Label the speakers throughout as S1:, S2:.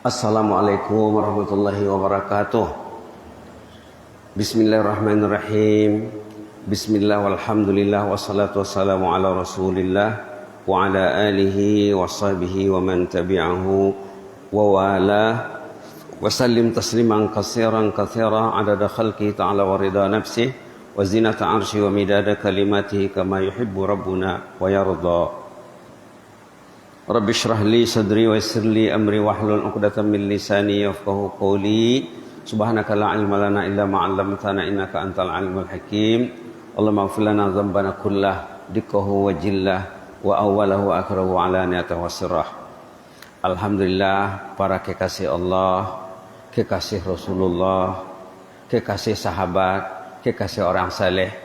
S1: Assalamualaikum warahmatullahi wabarakatuh. Bismillahirrahmanirrahim. Bismillah walhamdulillah wassalatu wassalamu ala rasulillah wa ala alihi wa sahbihi wa man tabi'ahu wa wala wa sallim tasliman katsiran adada khalqi ta'ala wa rida nafsih wa zinata arsy wa midada kalimatihi kama yuhibbu rabbuna wa yarda. Rabbi shrah li sadri wa yassir li amri wahlul 'uqdatam min lisani yafqahu qawli. Subhanaka la ilma lana illa ma 'allamtana innaka antal alimul hakim. Allahumma ighfir lana dhanbana kullah dikkahu wa jillah wa awwalahu wa akhirahu wa alaniyatahu wa sirrah. Alhamdulillah, para kekasih Allah, kekasih Rasulullah, kekasih sahabat, kekasih orang saleh.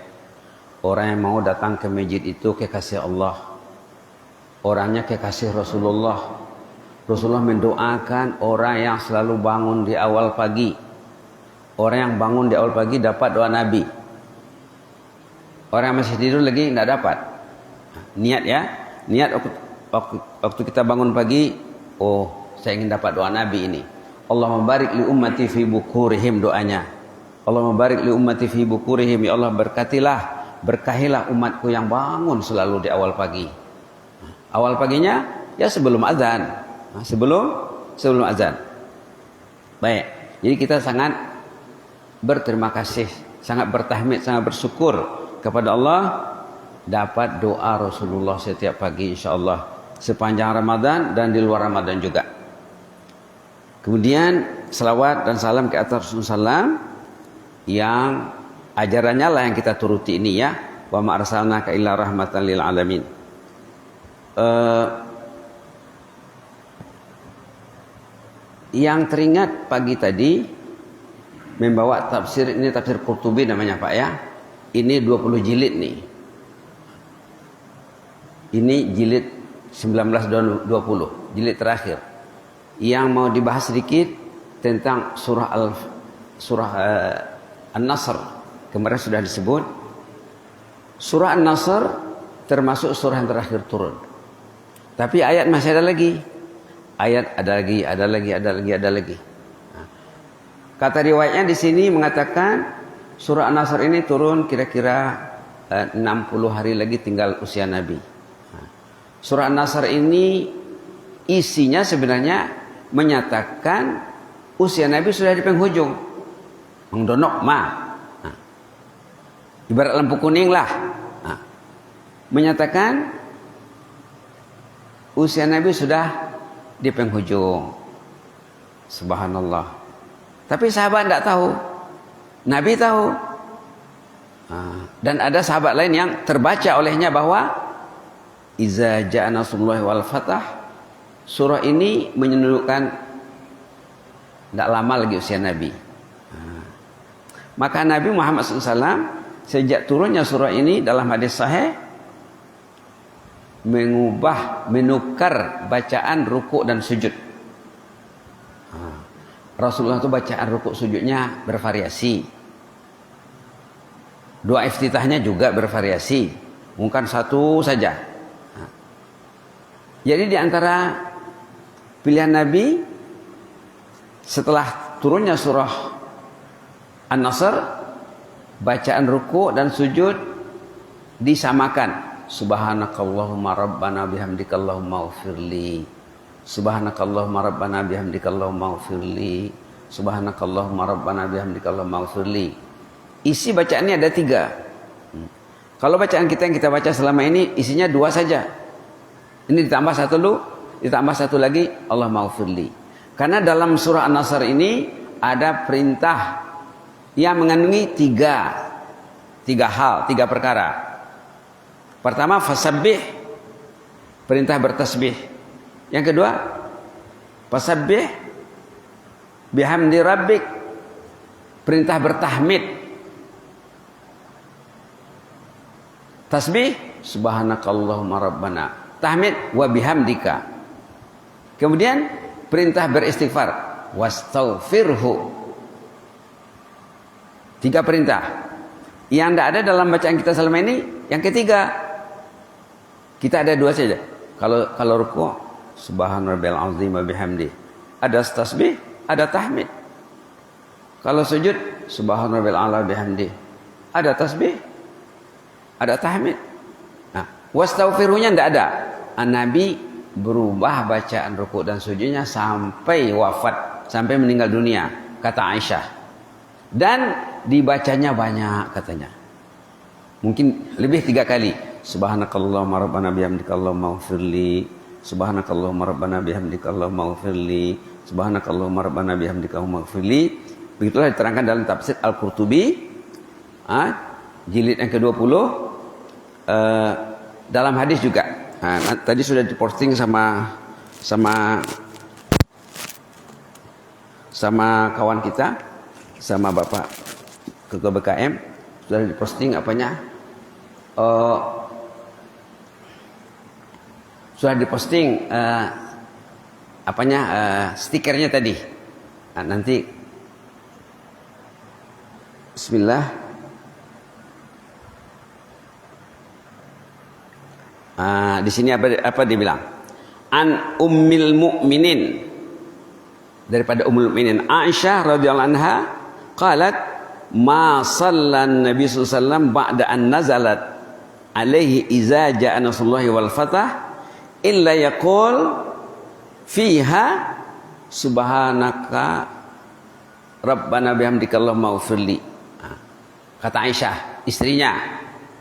S1: Orang yang mau datang ke masjid itu kekasih Allah. Orangnya kekasih Rasulullah. Rasulullah mendoakan orang yang selalu bangun di awal pagi. Orang yang bangun di awal pagi dapat doa Nabi. Orang yang masih tidur lagi tidak dapat. Niat ya. Niat waktu kita bangun pagi. Oh, saya ingin dapat doa Nabi ini. Allahumma barik li ummati fi bukurihim, doanya. Allahumma barik li ummati fi bukurihim. Ya Allah, berkahilah umatku yang bangun selalu di awal pagi. Awal paginya ya sebelum azan. Sebelum azan. Baik. Jadi kita sangat berterima kasih, sangat bertahmid, sangat bersyukur kepada Allah dapat doa Rasulullah setiap pagi insyaallah sepanjang Ramadan dan di luar Ramadan juga. Kemudian selawat dan salam ke atas Rasulullah yang ajarannya lah yang kita turuti ini ya. Wa ma arsalnaka illa rahmatan lil alamin. Yang teringat pagi tadi membawa tafsir, ini tafsir Qurtubi namanya Pak ya. Ini 20 jilid nih. Ini jilid 19 dan 20, jilid terakhir. Yang mau dibahas sedikit tentang surah An-Nasr. Kemarin sudah disebut. Surah An-Nasr termasuk surah yang terakhir turun. Tapi ayat masih ada lagi. Ayat ada lagi. Kata riwayatnya di sini mengatakan surah An-Nasr ini turun kira-kira 60 hari lagi tinggal usia Nabi. Surah An-Nasr ini isinya sebenarnya menyatakan usia Nabi sudah di penghujung. Mengdonok ibarat lampu kuning lah. Menyatakan usia Nabi sudah di penghujung. Subhanallah. Tapi sahabat tidak tahu. Nabi tahu. Dan ada sahabat lain yang terbaca olehnya bahwa Iza ja'a nasrullahi wal fath. Surah ini menunjukkan tidak lama lagi usia Nabi. Maka Nabi Muhammad SAW sejak turunnya surah ini dalam hadis sahih menukar bacaan rukuk dan sujud. Rasulullah itu bacaan rukuk sujudnya bervariasi. Doa iftitahnya juga bervariasi. Bukan satu saja. Jadi di antara pilihan Nabi setelah turunnya surah An-Nasr, bacaan rukuk dan sujud disamakan. Subhanakallahumma rabbana bihamdika Allahumma ighfirli. Subhanakallahumma rabbana bihamdika Allahumma ighfirli. Subhanakallahumma rabbana bihamdika Allahumma ighfirli. Isi bacaannya ada 3. Kalau bacaan kita yang kita baca selama ini isinya 2 saja. Ini ditambah satu lagi Allahumma ighfirli. Karena dalam surah An-Nasr ini ada perintah yang mengandungi 3 perkara. Pertama, fasabbih, perintah bertasbih. Yang kedua, fasabbih bihamdi rabbik, perintah bertahmid. Tasbih, subhanakallahumma rabbana. Tahmid, wa bihamdika. Kemudian perintah beristighfar, wastaghfirhu. 3 perintah. Yang tidak ada dalam bacaan kita selama ini, yang ketiga. Kita ada 2 saja. Kalau ruku' subhanarabbiyal azim wa bihamdi. ada tasbih, ada tahmid. Kalau sujud, subhanallah ala bihamdi. Ada tasbih, ada tahmid. Nah, wastaghfirunya tidak ada. Nabi berubah bacaan rukuk dan sujudnya sampai wafat, sampai meninggal dunia, kata Aisyah. Dan dibacanya banyak katanya. Mungkin lebih 3 kali. Subhanakallahumma rabbana bihamdika Allahumma ighfirli. Subhanakallahumma rabbana bihamdika Allahumma ighfirli. Subhanakallahumma rabbana bihamdika Allahumma ighfirli. Begitulah diterangkan dalam tafsir Al-Qurtubi, jilid yang ke-20, dalam hadis juga. Tadi sudah diposting sama kawan kita, sama Bapak Ketua BKM, sudah diposting sudah diposting stikernya tadi. Nanti bismillah. Di sini apa dia bilang? An ummil mu'minin, daripada ummul mu'minin Aisyah radhiyallahu anha qalat ma sallan nabi sallallahu alaihi wasallam ba'da an nazalat alaihi iza ja'a nasrullahi wal fatah illa yaqul fiha subhanaka rabbana bihamdika allahumma ighfirli. Kata Aisyah, istrinya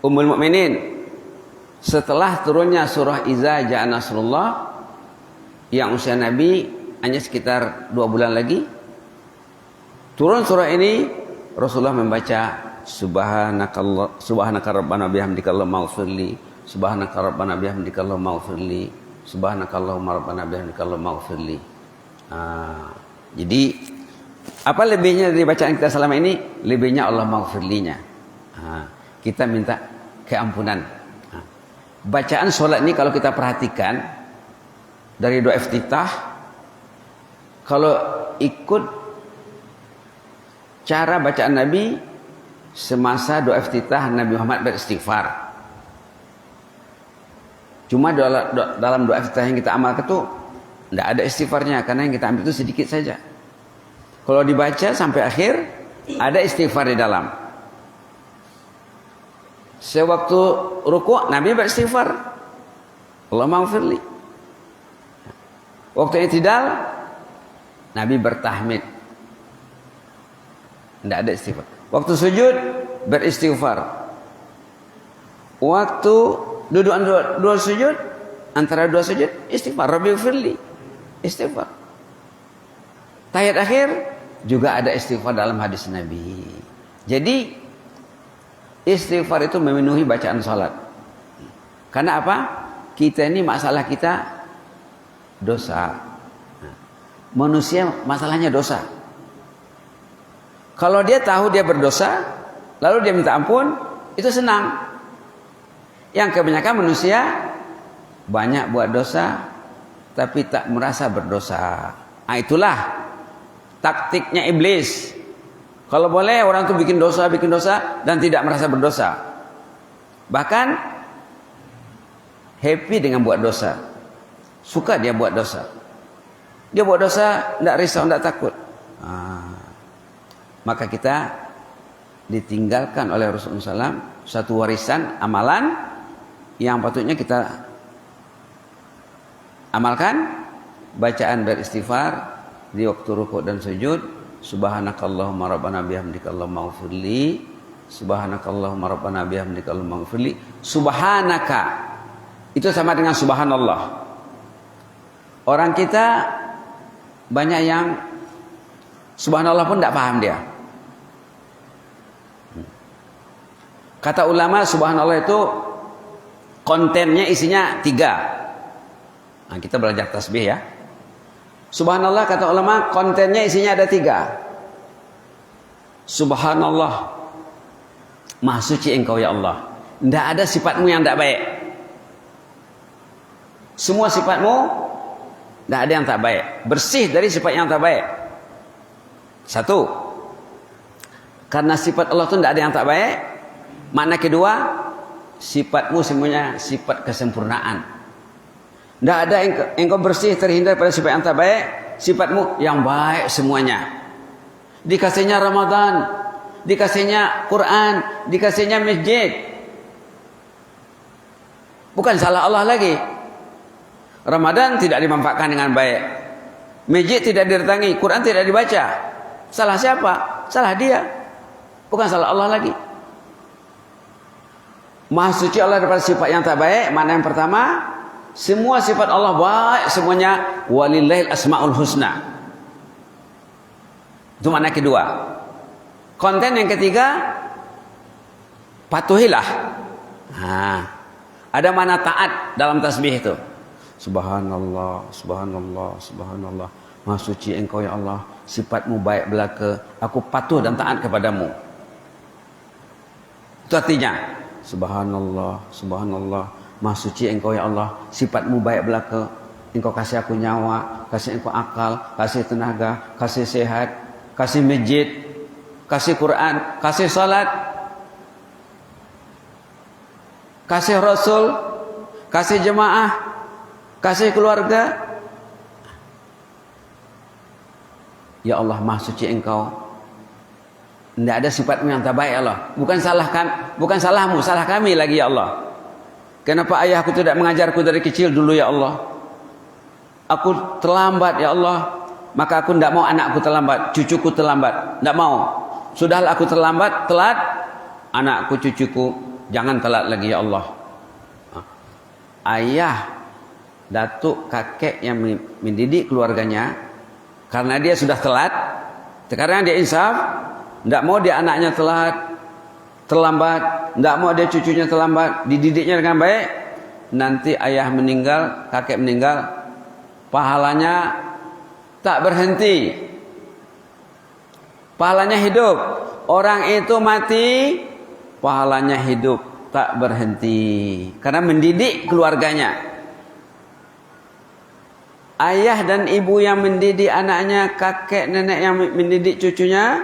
S1: ummul mukminin, setelah turunnya surah Iza Ja'a Nasrullah yang usia Nabi hanya sekitar 2 bulan lagi, turun surah ini, Rasulullah membaca subhanaka rabbana bihamdika allahumma ighfirli, subhanaka rabbana bihamdika allahumma ighfirli, subhanaka allahumma rabbana bihamdika allahumma ighfirli. Jadi apa lebihnya dari bacaan kita selama ini? Lebihnya Allah maghfirlinya. Kita minta keampunan. Bacaan sholat ini kalau kita perhatikan dari doa iftitah, kalau ikut cara bacaan Nabi semasa doa iftitah, Nabi Muhammad beristighfar. Cuma dalam doa iftitah yang kita amalkan itu tidak ada istighfarnya, karena yang kita ambil itu sedikit saja. Kalau dibaca sampai akhir ada istighfar di dalam. Sewaktu rukuk Nabi beristighfar, Allahumma ighfirli. Waktu i'tidal Nabi bertahmid, tidak ada istighfar. Waktu sujud beristighfar. Waktu duduk dua sujud, antara 2 sujud istighfar, Rabbi ighfirli, istighfar. Tahiyat akhir juga ada istighfar dalam hadis Nabi. Jadi istighfar itu memenuhi bacaan salat. Karena apa? Kita ini masalah kita dosa. Manusia masalahnya dosa. Kalau dia tahu dia berdosa, lalu dia minta ampun, itu senang. Yang kebanyakan manusia banyak buat dosa, tapi tak merasa berdosa. Itulah taktiknya iblis. Kalau boleh orang itu bikin dosa dan tidak merasa berdosa. Bahkan happy dengan buat dosa. Suka dia buat dosa. Dia buat dosa tidak risau, tidak takut. Maka kita ditinggalkan oleh Rasulullah SAW satu warisan amalan yang patutnya kita amalkan. Bacaan beristighfar di waktu rukuk dan sujud. Subhanakallahumma rabbana bihamdika Allahumma ighfirli. Subhanakallahumma rabbana bihamdika Allahumma ighfirli. Subhanaka itu sama dengan subhanallah. Orang kita banyak yang subhanallah pun tidak paham dia. Kata ulama subhanallah itu kontennya isinya 3. Kita belajar tasbih ya. Subhanallah kata ulama kontennya isinya ada 3. Subhanallah, maha suci engkau ya Allah. Tidak ada sifatmu yang tidak baik. Semua sifatmu tidak ada yang tak baik. Bersih dari sifat yang tak baik. 1. Karena sifat Allah itu tidak ada yang tak baik. Makna kedua, sifatmu semuanya sifat kesempurnaan. Tidak ada engkau bersih terhindar pada sifat yang tak baik. sifatmu yang baik semuanya. Dikasihnya Ramadan, dikasihnya Quran, dikasihnya masjid. Bukan salah Allah lagi. Ramadan tidak dimanfaatkan dengan baik, masjid tidak didatangi, Quran tidak dibaca. Salah siapa? Salah dia. Bukan salah Allah lagi. Maha suci Allah daripada sifat yang tak baik. Mana yang pertama? Semua sifat Allah baik semuanya. Walillahil asmaul husna. Itu makna kedua. Konten yang ketiga, patuhilah. Ada mana taat dalam tasbih itu. Subhanallah, subhanallah, subhanallah. Maha suci engkau ya Allah, sifatmu baik belaka, aku patuh dan taat kepadamu. Itu artinya, subhanallah, subhanallah, maha suci engkau ya Allah, sifatmu baik belaka, engkau kasih aku nyawa, kasih engkau akal, kasih tenaga, kasih sehat, kasih masjid, kasih Quran, kasih salat, kasih Rasul, kasih jemaah, kasih keluarga. Ya Allah, maha suci engkau. Tidak ada sifatmu yang tak baik ya Allah. Bukan salah kami, bukan salahmu, salah kami lagi ya Allah. Kenapa ayahku tidak mengajarku dari kecil dulu ya Allah? Aku terlambat ya Allah. Maka aku tidak mau anakku terlambat, cucuku terlambat. Tidak mau. Sudahlah aku terlambat, telat. Anakku, cucuku, jangan telat lagi ya Allah. Ayah, datuk, kakek yang mendidik keluarganya, karena dia sudah telat, sekarang dia insaf, tidak mau dia anaknya telat, terlambat, tidak mau dia cucunya terlambat, dididiknya dengan baik. Nanti ayah meninggal, kakek meninggal, pahalanya tak berhenti, pahalanya hidup. Orang itu mati, pahalanya hidup, tak berhenti, karena mendidik keluarganya. Ayah dan ibu yang mendidik anaknya, kakek nenek yang mendidik cucunya,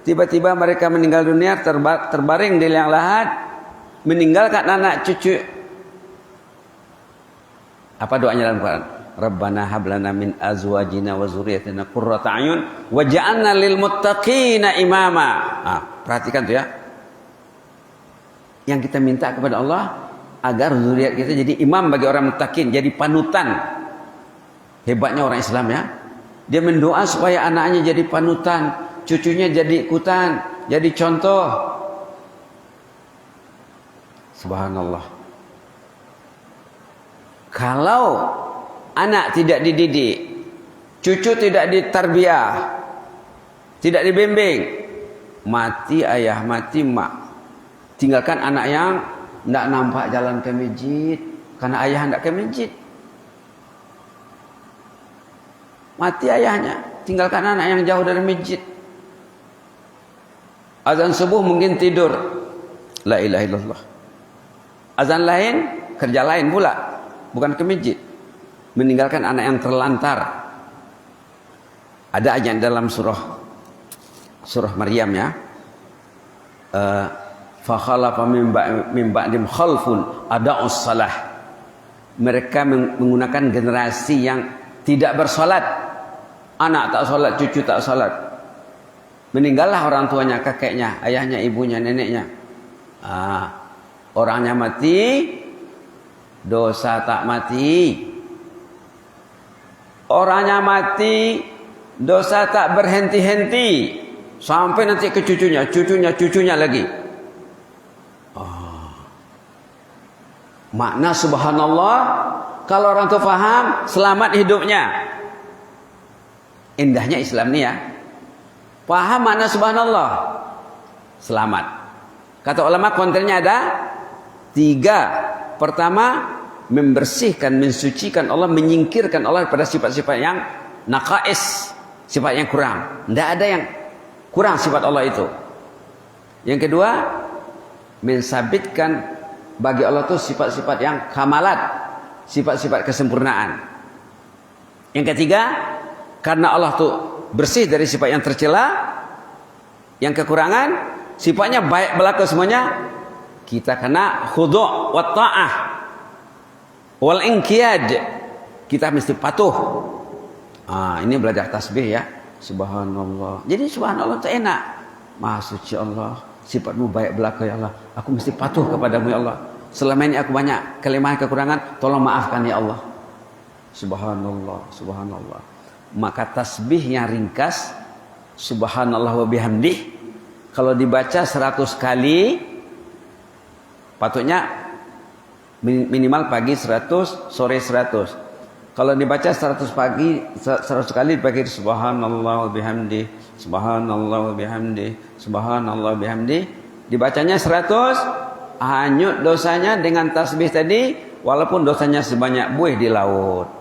S1: tiba-tiba mereka meninggal dunia, terbaring di liang lahat, meninggalkan anak cucu. Apa doanya dalam Quran? Rabbana hablana min azwajina wa dzurriyyatina qurrata a'yun waj'alna lil muttaqina imama. Perhatikan tuh ya. Yang kita minta kepada Allah agar zuriat kita jadi imam bagi orang muttaqin, jadi panutan. Hebatnya orang Islam ya. Dia mendoa supaya anaknya jadi panutan, cucunya jadi ikutan, jadi contoh. Subhanallah. Kalau anak tidak dididik, cucu tidak ditarbiyah, tidak dibimbing, mati ayah, mati mak. Tinggalkan anak yang tidak nampak jalan ke masjid, karena ayah tidak ke masjid. Mati ayahnya, tinggalkan anak yang jauh dari masjid. Azan subuh mungkin tidur, la ilaha illallah. Azan lain, kerja lain pula, bukan ke masjid. Meninggalkan anak yang terlantar. Ada ayat dalam surah Maryam ya. Fa khalafa min ba'dim khalfun ada'us salah. Mereka menggunakan generasi yang tidak bersolat. Anak tak solat, cucu tak solat. Meninggallah orang tuanya, kakeknya, ayahnya, ibunya, neneknya. Orangnya mati, dosa tak mati. Orangnya mati, dosa tak berhenti-henti. Sampai nanti ke cucunya, cucunya lagi. Makna subhanallah, kalau orang itu faham, selamat hidupnya. Indahnya Islam ni ya. Paham makna subhanallah, selamat. Kata ulama kontennya ada 3. Pertama, membersihkan, mensucikan Allah, menyingkirkan Allah pada sifat-sifat yang naqais, sifat yang kurang. Tidak ada yang kurang sifat Allah itu. Yang kedua, mensabitkan bagi Allah itu sifat-sifat yang kamalat, sifat-sifat kesempurnaan. Yang ketiga, karena Allah tuh bersih dari sifat yang tercela, yang kekurangan, sifatnya baik belaka semuanya, kita kena khudu' wa ta'ah wal inqiyad. Kita mesti patuh. Ini belajar tasbih ya. Subhanallah. Jadi subhanallah itu enak. Maha suci Allah, sifatmu baik belaka ya Allah. Aku mesti patuh kepadamu ya Allah. Selama ini aku banyak kelemahan kekurangan, tolong maafkan ya Allah. Subhanallah, subhanallah. Maka tasbih yang ringkas, subhanallah wa bihamdih, kalau dibaca 100 kali, patutnya minimal pagi 100, sore 100. Kalau dibaca 100 kali dibagi subhanallah wa bihamdi, subhanallah wa bihamdi, subhanallah wa bihamdi, dibacanya 100, hanyut dosanya dengan tasbih tadi, walaupun dosanya sebanyak buih di laut.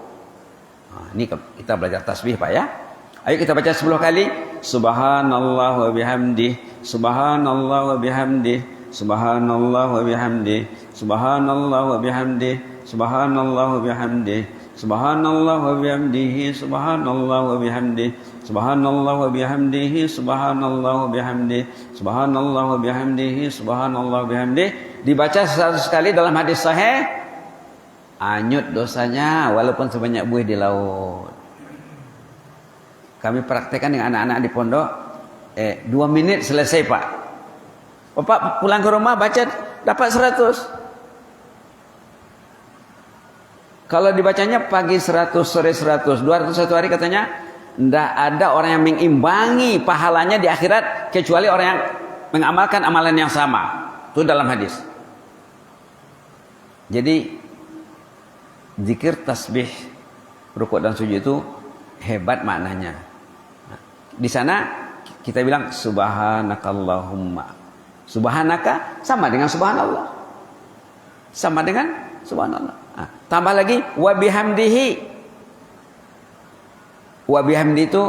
S1: Ini kita belajar tasbih Pak ya. Ayo kita baca 10 kali. Subhanallah wa bihamdi, subhanallah wa bihamdi, subhanallah wa bihamdi, subhanallah wa bihamdi, subhanallah wa bihamdi, subhanallah wa bihamdihi, subhanallah wa bihamdi, subhanallah wa bihamdihi, subhanallah wa bihamdi, subhanallah wa bihamdihi, subhanallah wa bihamdi. Dibaca 100 kali dalam hadis sahih, hanyut dosanya walaupun sebanyak buih di laut. Kami praktekkan dengan anak-anak di pondok. 2 menit selesai Pak. Bapak pulang ke rumah baca dapat 100. Kalau dibacanya pagi 100, sore 100, 201 hari katanya, tidak ada orang yang mengimbangi pahalanya di akhirat kecuali orang yang mengamalkan amalan yang sama. Itu dalam hadis. Jadi zikir, tasbih, rukuk dan sujud itu hebat maknanya. Di sana kita bilang subhanakallahumma. Subhanaka sama dengan subhanallah. Sama dengan subhanallah. Tambah lagi wa bihamdihi. Wa bihamdi itu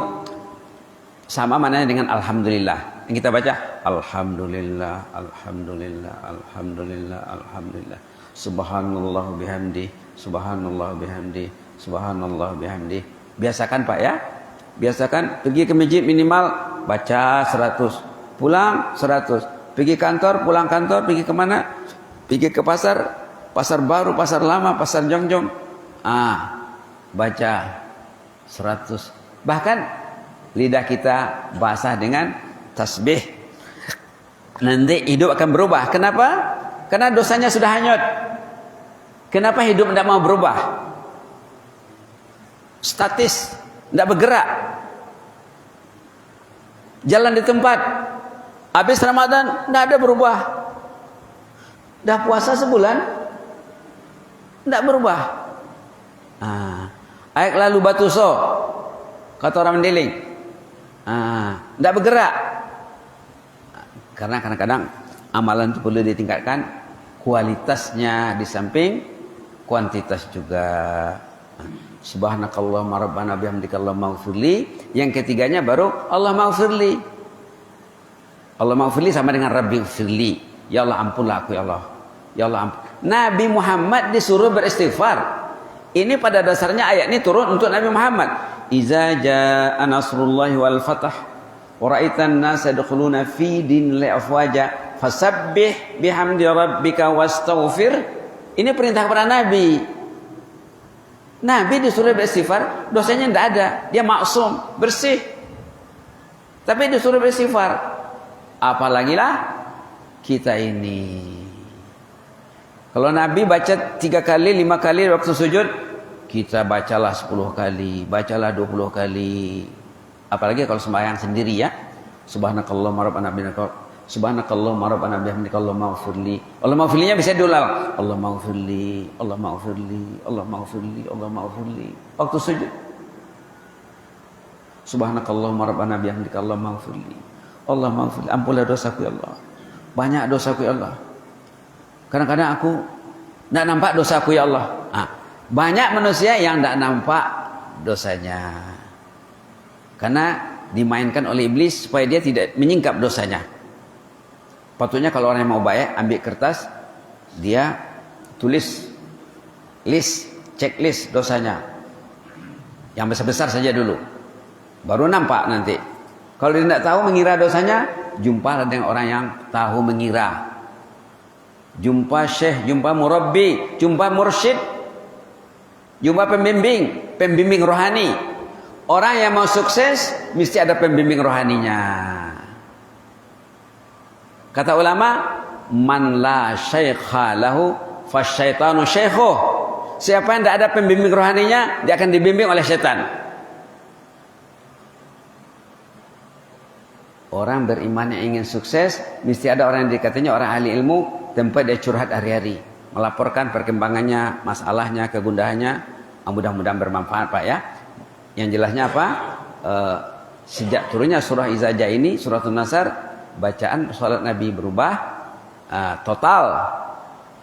S1: sama maknanya dengan alhamdulillah. Yang kita baca alhamdulillah, alhamdulillah, alhamdulillah, alhamdulillah. Subhanallah bihamdi, subhanallah bihamdi, subhanallah bihamdi. Biasakan Pak ya. Biasakan pergi ke masjid minimal baca 100, pulang 100. Pergi kantor, pulang kantor, pergi kemana? Pergi ke pasar, pasar baru, pasar lama, pasar jongjong. Baca 100. Bahkan lidah kita basah dengan tasbih. Nanti hidup akan berubah. Kenapa? Karena dosanya sudah hanyut. Kenapa hidup tidak mau berubah? Statis, tidak bergerak. Jalan di tempat. Habis Ramadan tidak ada berubah. Dah puasa sebulan tidak berubah. Aik lalu batu so, kata orang Mendeling, tidak bergerak. Karena kadang-kadang amalan itu perlu ditingkatkan kualitasnya di samping kuantitas juga. Subhanakallahumma rabbana bihamdika Allahumma ighfirli. Yang ketiganya baru Allahumma ighfirli. Allahumma ighfirli sama dengan Rabbi ighfirli. Ya Allah ampunlah aku ya Allah. Ya Allah ampun. Nabi Muhammad disuruh beristighfar. Ini pada dasarnya ayat ini turun untuk Nabi Muhammad. Iza jaa nasrullahi wal fath wa ra'aitan nasa yadkhuluna fi dinillahi afwaja fasabbih bihamdi rabbika wastaghfir. Ini perintah kepada Nabi. Nabi disuruh beristighfar, dosanya tidak ada, dia maksum, bersih. Tapi disuruh beristighfar. Apalagi lah kita ini. Kalau Nabi baca 3 kali, 5 kali waktu sujud, kita bacalah 10 kali, bacalah 20 kali. Apalagi kalau sembahyang sendiri ya. Subhanakallahumma rabbana bihamdika, subhanakallahumma rabbana bihamdika Allahumma ighfirli. Allahumma ighfirlinya bisa diulang. Allahumma ighfirli, Allahumma ighfirli, Allahumma ighfirli, Allahumma ighfirli. Waktu sujud. Subhanakallahumma rabbana bihamdika Allahumma ighfirli. Allahumma ighfirli. Ampunlah dosaku ya Allah. Banyak dosaku ya Allah. Kadang-kadang aku tidak nampak dosaku ya Allah. Banyak manusia yang tidak nampak dosanya. Karena dimainkan oleh iblis supaya dia tidak menyingkap dosanya. Patutnya kalau orang yang mau baik, ambil kertas, dia tulis list, checklist dosanya. Yang besar-besar saja dulu. Baru nampak nanti. Kalau dia tidak tahu mengira dosanya, jumpa dengan orang yang tahu mengira. Jumpa syekh, jumpa murabbi, jumpa mursyid, jumpa pembimbing rohani. Orang yang mau sukses mesti ada pembimbing rohaninya. Kata ulama, man la syaikha lahu fasyaitanu syaikhuh. Siapa yang tidak ada pembimbing rohaninya, dia akan dibimbing oleh setan. Orang beriman yang ingin sukses, mesti ada orang yang dikatanya orang ahli ilmu, tempat dia curhat hari-hari, melaporkan perkembangannya, masalahnya, kegundahannya. Mudah-mudahan bermanfaat Pak ya. Yang jelasnya apa? Sejak turunnya surah Iza Jaa ini, suratul Nasr, bacaan salat Nabi berubah total.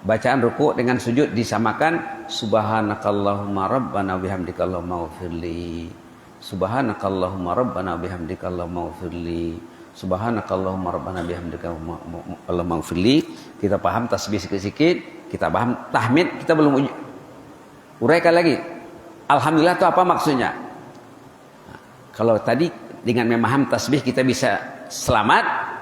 S1: Bacaan ruku dengan sujud disamakan. Subhanakallahumma rabbana bihamdika Allahumma ghfirli. Subhanakallahumma rabbana bihamdika Allahumma ghfirli. Subhanakallahumma rabbana bihamdika Allahumma ghfirli. Kita paham tasbih sikit-sikit, kita paham tahmid, kita belum uraikan lagi. Alhamdulillah itu apa maksudnya? Kalau tadi dengan memaham tasbih kita bisa selamat,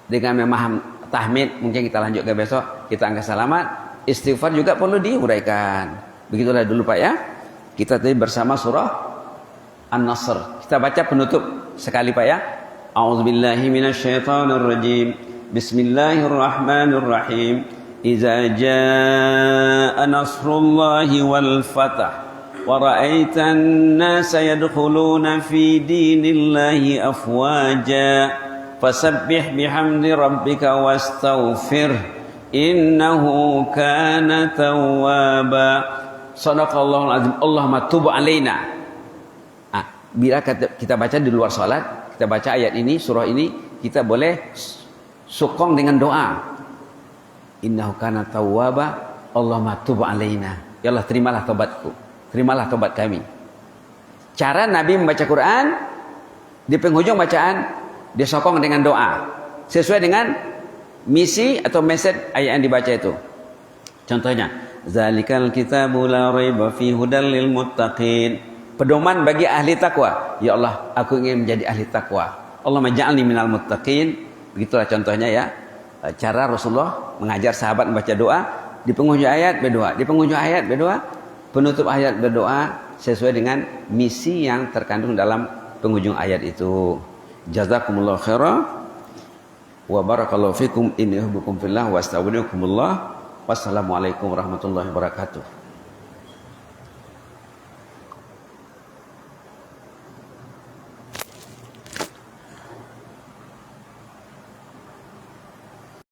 S1: dengan memaham tahmid mungkin kita lanjut ke besok, kita angkat selamat. Istighfar juga perlu diuraikan. Begitulah dulu Pak ya. Kita tadi bersama surah An-Nasr. Kita baca penutup sekali Pak ya. A'udzubillahi minasyaitonirrajim. Bismillahirrahmanirrahim. Iza jaa nasrullahi wal fath wa ra'aitan nasa yadkhuluna fi dinillahi afwaja fasabbih bihamdi rabbika wastaghfir innahu kana tawwaba. Shadaqallahul azim. Allahumma tub alaina. Bila kita baca di luar salat, kita baca ayat ini, surah ini, kita boleh sukong dengan doa. Innahu kana tawwaba, Allahumma tub alaina. Ya Allah, terimalah taubatku, terimalah taubat kami. Cara Nabi membaca Quran, di penghujung bacaan dia sokong dengan doa sesuai dengan misi atau message ayat yang dibaca itu. Contohnya, zalikal kitabu la raiba fi hudal lil muttaqin. Pedoman bagi ahli takwa. Ya Allah, aku ingin menjadi ahli takwa. Allahumma ja'alni minal muttaqin. Begitulah contohnya ya. Cara Rasulullah mengajar sahabat membaca doa. Di penghujung ayat berdoa. Di penghujung ayat berdoa. Penutup ayat berdoa sesuai dengan misi yang terkandung dalam penghujung ayat itu. Jazakumullah khairan. Wa barakallahu fikum. Inni uhibbukum fillah wa astaghfirukumullah. Wassalamualaikum warahmatullahi wabarakatuh.